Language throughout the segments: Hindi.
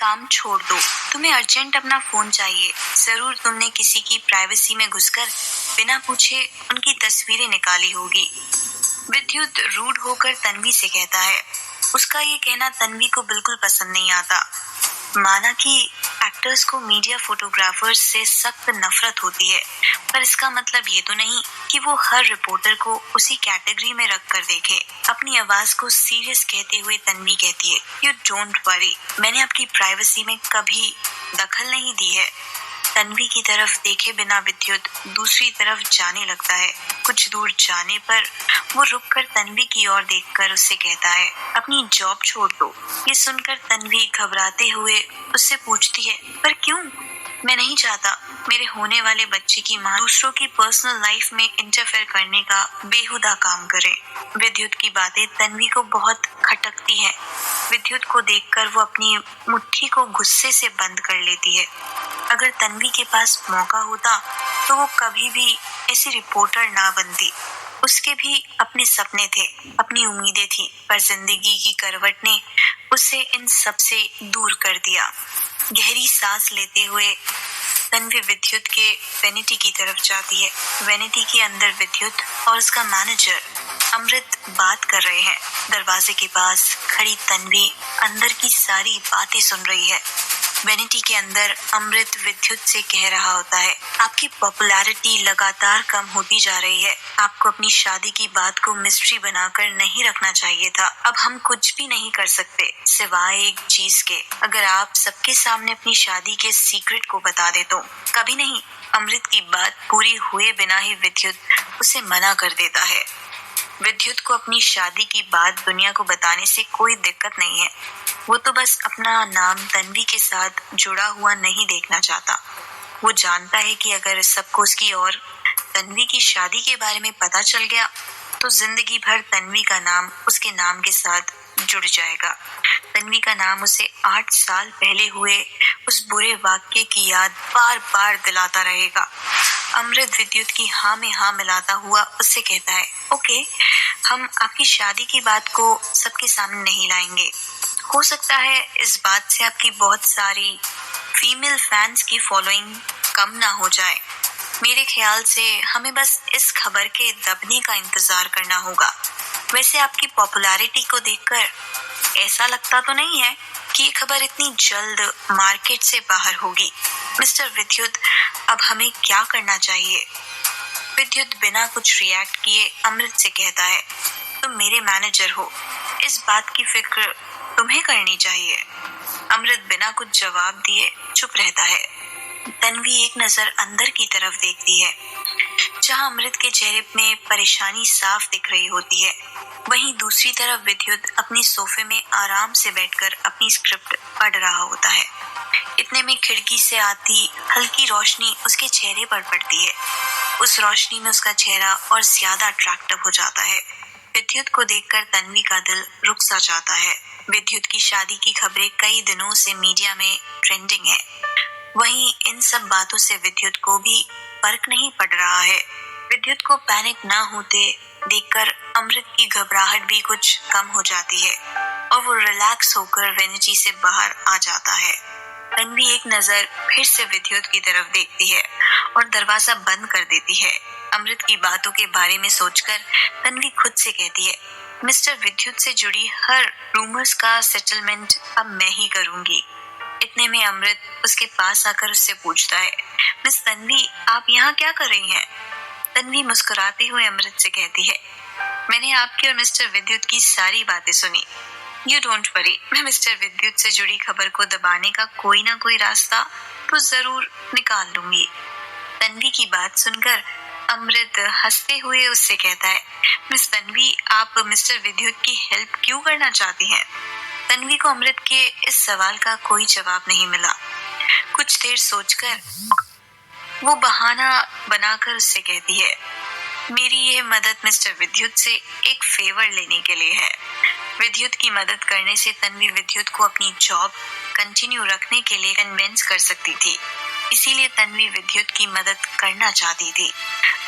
काम छोड़ दो, तुम्हें अर्जेंट अपना फोन चाहिए। जरूर तुमने किसी की प्राइवेसी में घुसकर बिना पूछे उनकी तस्वीरें निकाली होगी। विद्युत रूड होकर तन्वी से कहता है। उसका ये कहना तन्वी को बिल्कुल पसंद नहीं आता। माना कि एक्टर्स को मीडिया फोटोग्राफर्स से सख्त नफरत होती है, पर इसका मतलब ये तो नहीं कि वो हर रिपोर्टर को उसी कैटेगरी में रख कर देखे। अपनी आवाज को सीरियस कहते हुए तन्वी कहती है, यू डोंट वरी, मैंने आपकी प्राइवेसी में कभी दखल नहीं दी है। तन्वी की तरफ देखे बिना विद्युत दूसरी तरफ जाने लगता है। कुछ दूर जाने पर वो रुककर तन्वी की ओर देखकर उससे कहता है, अपनी जॉब छोड़ दो। ये सुनकर तन्वी घबराते हुए उससे पूछती है, पर क्यों? मैं नहीं चाहता मेरे होने वाले बच्चे की माँ दूसरों की पर्सनल लाइफ में इंटरफेयर करने का बेहुदा काम करे। विद्युत की बातें तन्वी को बहुत खटकती हैं। विद्युत को देखकर वो अपनी मुट्ठी को गुस्से से बंद कर लेती है। अगर तन्वी के पास मौका होता तो वो कभी भी ऐसी रिपोर्टर ना बनती। उसके भी अपने सपने थे, अपनी उम्मीदें थी, पर जिंदगी की करवट ने उसे इन सब से दूर कर दिया। गहरी सांस लेते हुए तन्वी विद्युत के वेनिटी की तरफ जाती है। वेनिटी के अंदर विद्युत और उसका मैनेजर अमृत बात कर रहे हैं। दरवाजे के पास खड़ी तन्वी अंदर की सारी बातें सुन रही है। वेनिटी के अंदर अमृत विद्युत से कह रहा होता है, आपकी पॉपुलैरिटी लगातार कम होती जा रही है। आपको अपनी शादी की बात को मिस्ट्री बनाकर नहीं रखना चाहिए था। अब हम कुछ भी नहीं कर सकते सिवाय एक चीज के, अगर आप सबके सामने अपनी शादी के सीक्रेट को बता दे तो। कभी नहीं। अमृत की बात पूरी हुए बिना ही विद्युत उसे मना कर देता है। विद्युत को अपनी शादी की बात दुनिया को बताने से कोई दिक्कत नहीं है। वो तो बस अपना नाम तन्वी के साथ जुड़ा हुआ नहीं देखना चाहता। वो जानता है कि अगर सबको उसकी और तन्वी की शादी के बारे में पता चल गया तो जिंदगी भर तन्वी का नाम उसके नाम के साथ जुड़ जाएगा। तन्वी का नाम उसे 8 साल पहले हुए उस बुरे वाक्य की याद बार बार दिलाता रहेगा। अमृत विद्युत की हाँ में हाँ मिलाता हुआ उससे कहता है, ओके, हम आपकी शादी की बात को सबके सामने नहीं लाएंगे। हो सकता है इस बात से आपकी बहुत सारी फीमेल फैंस की फॉलोइंग कम ना हो जाए। मेरे ख्याल से हमें बस इस खबर के दबने का इंतजार करना होगा। वैसे आपकी पॉपुलैरिटी को देखकर ऐसा लगता तो नहीं है कि ये खबर इतनी जल्द मार्केट से बाहर होगी। मिस्टर विद्युत, अब हमें क्या करना चाहिए? विद्युत बिना कुछ रिएक्ट किए अमृत से कहता है, तुम मेरे मैनेजर हो, इस बात की फिक्र तुम्हें करनी चाहिए। अमृत बिना कुछ जवाब दिए चुप रहता है। तन्वी एक नजर अंदर की तरफ देखती है, जहां अमृत के चेहरे में परेशानी साफ दिख रही होती है। वहीं दूसरी तरफ विद्युत अपने सोफे में आराम से बैठकर अपनी स्क्रिप्ट पढ़ रहा होता है। इतने में खिड़की से आती हल्की रोशनी उसके चेहरे पर पड़ती है। उस रोशनी में उसका चेहरा और ज्यादा अट्रैक्टिव हो जाता है। विद्युत को देखकर तन्वी का दिल रुक सा जाता है। विद्युत की शादी की खबरें कई दिनों से मीडिया में ट्रेंडिंग है। वहीं इन सब बातों से विद्युत को भी फर्क नहीं पड़ रहा है। विद्युत को पैनिक ना होते देखकर अमृत की घबराहट भी कुछ कम हो जाती है और वो रिलैक्स होकर वेनिटी से बाहर आ जाता है। तन्वी एक नजर फिर से विद्युत की तरफ देखती है और दरवाजा बंद कर देती है। अमृत की बातों के बारे में सोचकर तन्वी खुद से कहती है, मिस्टर विद्युत से जुड़ी हर रूमर्स का सेटलमेंट अब मैं ही करूंगी। इतने में अमृत उसके पास आकर उससे पूछता है, मिस तन्वी, आप यहाँ क्या कर रही हैं? तन्वी मुस्कुराते हुए अमृत से कहती है, मैंने आपकी और मिस्टर विद्युत की सारी बातें सुनी। यू डोंट वरी, मैं मिस्टर विद्युत से जुड़ी खबर को दबाने का कोई ना कोई रास्ता तो जरूर निकाल लूंगी। तन्वी की बात सुनकर अमृत हंसते हुए उससे कहता है, मिस तन्वी, आप मिस्टर विद्युत की हेल्प क्यों करना चाहती हैं? तन्वी को अमृत के इस सवाल का कोई जवाब नहीं मिला। कुछ देर सोचकर वो बहाना बनाकर उससे कहती है, मेरी यह मदद मिस्टर विद्युत से एक फेवर लेने के लिए है। विद्युत की मदद करने से तन्वी विद्युत को अपनी जॉब कंटिन्यू रखने के लिए कन्विंस कर सकती थी। इसीलिए तन्वी विद्युत की मदद करना चाहती थी।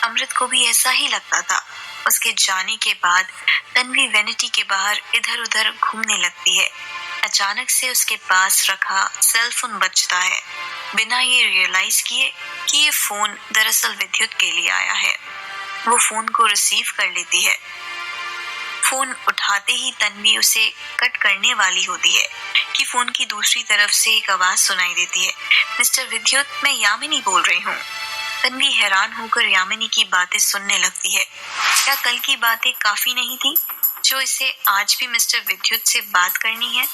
अमृत को भी ऐसा ही लगता था। उसके जाने के बाद तन्वी वेनिटी के बाहर इधर उधर घूमने लगती है। अचानक से उसके पास रखा सेल फोन बजता है, बिना ये रियलाइज किए कि ये फोन दरअसल विद्युत के लिए आया है। वो फोन को रिसीव कर लेती है। फोन उठाते ही तन्वी उसे कट करने वाली होती है कि फोन की दूसरी तरफ से एक आवाज सुनाई देती है, मिस्टर विद्युत, मैं यामिनी बोल रही हूँ। तन्वी हैरान होकर यामिनी की बातें सुनने लगती है। क्या कल की बातें काफी नहीं थी जो इसे आज भी मिस्टर विद्युत से बात करनी है?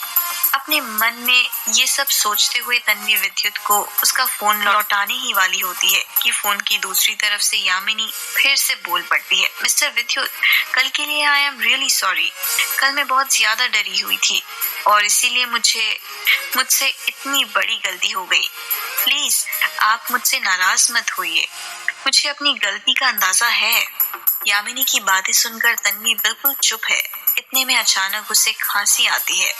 अपने मन में ये सब सोचते हुए तन्वी विद्युत को उसका फोन लौटाने ही वाली होती है कि फोन की दूसरी तरफ से यामिनी फिर से बोल पड़ती है, मिस्टर विद्युत, कल के लिए आई एम रियली सॉरी। कल मैं बहुत ज्यादा डरी हुई थी और इसीलिए मुझसे इतनी बड़ी गलती हो गई। प्लीज आप मुझसे नाराज मत होइए, मुझे अपनी गलती का अंदाजा है। यामिनी की बातें सुनकर तन्वी बिल्कुल चुप है। इतने में अचानक उसे खांसी आती है।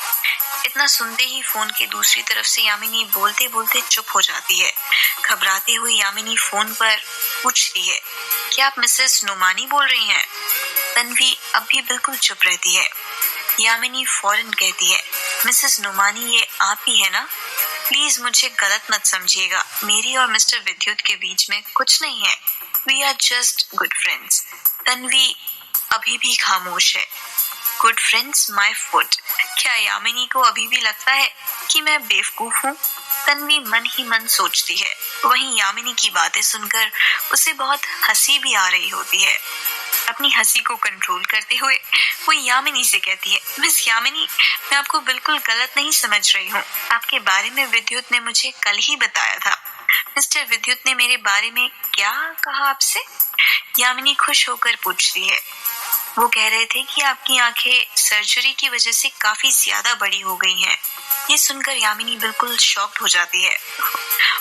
इतना सुनते ही फोन के दूसरी तरफ से यामिनी बोलते बोलते चुप हो जाती है। घबराती हुई यामिनी फोन पर पूछती है, क्या आप मिसेस नुमानी बोल रही हैं? तन्वी अब भी बिल्कुल चुप रहती है। यामिनी फौरन कहती है, मिसेस नुमानी, ये आप ही है ना? प्लीज मुझे गलत मत समझिएगा, मेरी और मिस्टर विद्युत के बीच में कुछ नहीं है। We are just good friends. Tanvi अभी भी खामोश है। Good friends my foot. क्या यामिनी को अभी भी लगता है कि मैं बेवकूफ हूँ? तन्वी मन ही मन सोचती है। वहीं यामिनी की बातें सुनकर उसे बहुत हंसी भी आ रही होती है। अपनी हंसी को कंट्रोल करते हुए वो यामिनी से कहती है, मिस यामिनी, मैं आपको बिल्कुल गलत नहीं समझ रही हूँ। आपके बारे में विद्युत ने मुझे कल ही बताया था। मिस्टर विद्युत ने मेरे बारे में क्या कहा आपसे? यामिनी खुश होकर पूछती है। वो कह रहे थे कि आपकी आंखें सर्जरी की वजह से काफी ज्यादा बड़ी हो गई हैं। ये सुनकर यामिनी बिल्कुल शॉक्ड हो जाती है।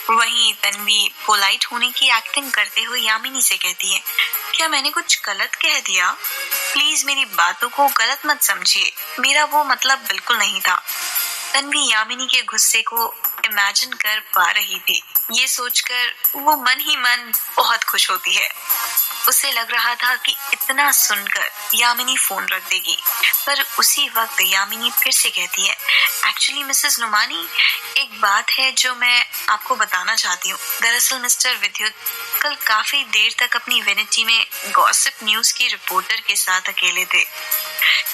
वहीं तन्वी पोलाइट होने की एक्टिंग करते हुए यामिनी से कहती है, क्या मैंने कुछ गलत कह दिया? प्लीज मेरी बातों को गलत मत समझिए, मेरा वो मतलब बिल्कुल नहीं था। तन्वी यामिनी के गुस्से को इमेजिन कर पा रही थी। ये सोचकर वो मन ही मन बहुत खुश होती है। उसे लग रहा था कि इतना सुनकर यामिनी फोन रख देगी, पर उसी वक्त यामिनी फिर से कहती है, एक्चुअली मिसेस नुमानी, एक बात है जो मैं आपको बताना चाहती हूँ। दरअसल मिस्टर विद्युत कल काफी देर तक अपनी वेनिटी में गॉसिप न्यूज की रिपोर्टर के साथ अकेले थे।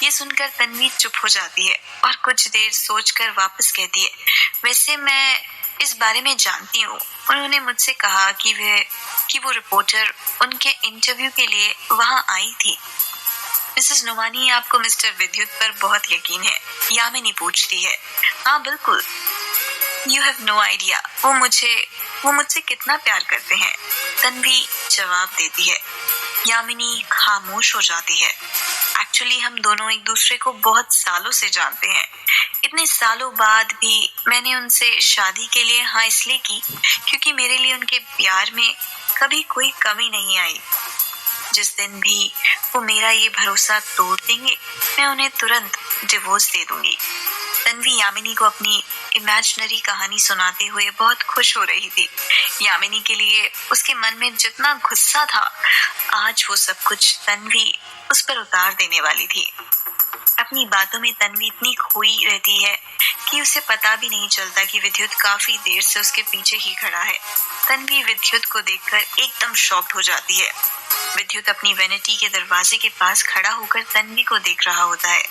ये सुनकर तन्वी चुप हो जाती है और कुछ देर सोचकर वापस कहती है, वैसे मैं इस बारे में जानती हूँ। उन्होंने मुझसे कहा कि वो रिपोर्टर उनके इंटरव्यू के लिए वहां आई थी। मिसेस नुमानी, आपको मिस्टर विद्युत पर बहुत यकीन है? यामिनी पूछती है। हाँ बिल्कुल। यू हैव नो आइडिया वो मुझसे कितना प्यार करते हैं, तन्वी जवाब देती है। यामिनी खामोश हो जाती है। एक्चुअली हम दोनों एक दूसरे को बहुत सालों से जानते हैं। इतने सालों बाद भी मैंने उनसे शादी के लिए हाँ इसलिए की क्योंकि मेरे लिए उनके प्यार में कभी कोई कमी नहीं आई। जिस दिन भी वो मेरा ये भरोसा तोड़ देंगे, मैं उन्हें तुरंत डिवोर्स दे दूंगी। तन्वी यामिनी को अपनी इमेजिनरी कहानी सुनाते हुए बहुत खुश हो रही थी। यामिनी के लिए उसके मन में जितना गुस्सा था, आज वो सब कुछ तन्वी उस पर उतार देने वाली थी। अपनी बातों में तन्वी इतनी खोई रहती है कि उसे पता भी नहीं चलता कि विद्युत काफी देर से उसके पीछे ही खड़ा है। तन्वी विद्युत को देखकर एकदम शॉक्ड हो जाती है। विद्युत अपनी वेनिटी के दरवाजे के पास खड़ा होकर तन्वी को देख रहा होता है।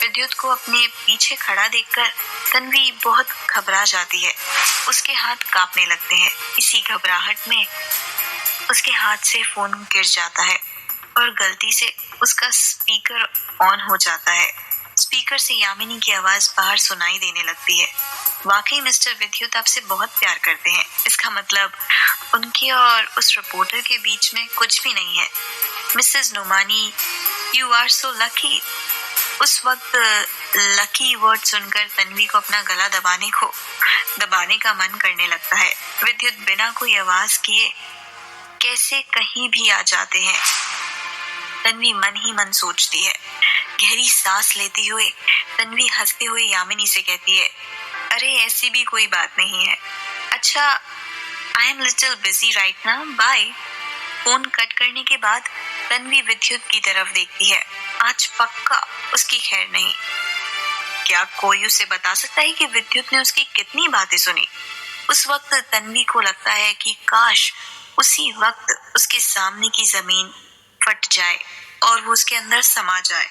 विद्युत को अपने पीछे खड़ा देखकर तन्वी बहुत घबरा जाती है। उसके हाथ कांपने लगते हैं। इसी घबराहट में उसके हाथ से फोन गिर जाता है और गलती से उसका स्पीकर ऑन हो जाता है। स्पीकर से यामिनी की आवाज बाहर सुनाई देने लगती है। वाकई मिस्टर विद्युत आपसे बहुत प्यार करते हैं। इसका मतलब उनके और उस रिपोर्टर के बीच में कुछ भी नहीं है। Mrs Numani, you are so lucky. उस वक्त लकी वर्ड सुनकर तन्वी को अपना गला दबाने का मन करने लगता है। विद्युत बिना कोई आवाज किए कैसे कहीं भी आ जाते हैं, तन्वी मन ही मन सोचती है। गहरी सांस लेते हुए तन्वी हंसते हुए यामिनी से कहती है, अरे ऐसी भी कोई बात नहीं है। अच्छा, I am little busy right now, bye. Phone cut करने के बाद तन्वी विद्युत की तरफ देखती है। आज पक्का उसकी खैर नहीं। क्या कोई उसे बता सकता है कि विद्युत ने उसकी कितनी बातें सुनी? उस वक्त तन्वी को लगता है कि काश उसी वक्त उसके सामने की जमीन फट जाए और वो उसके अंदर समा जाए।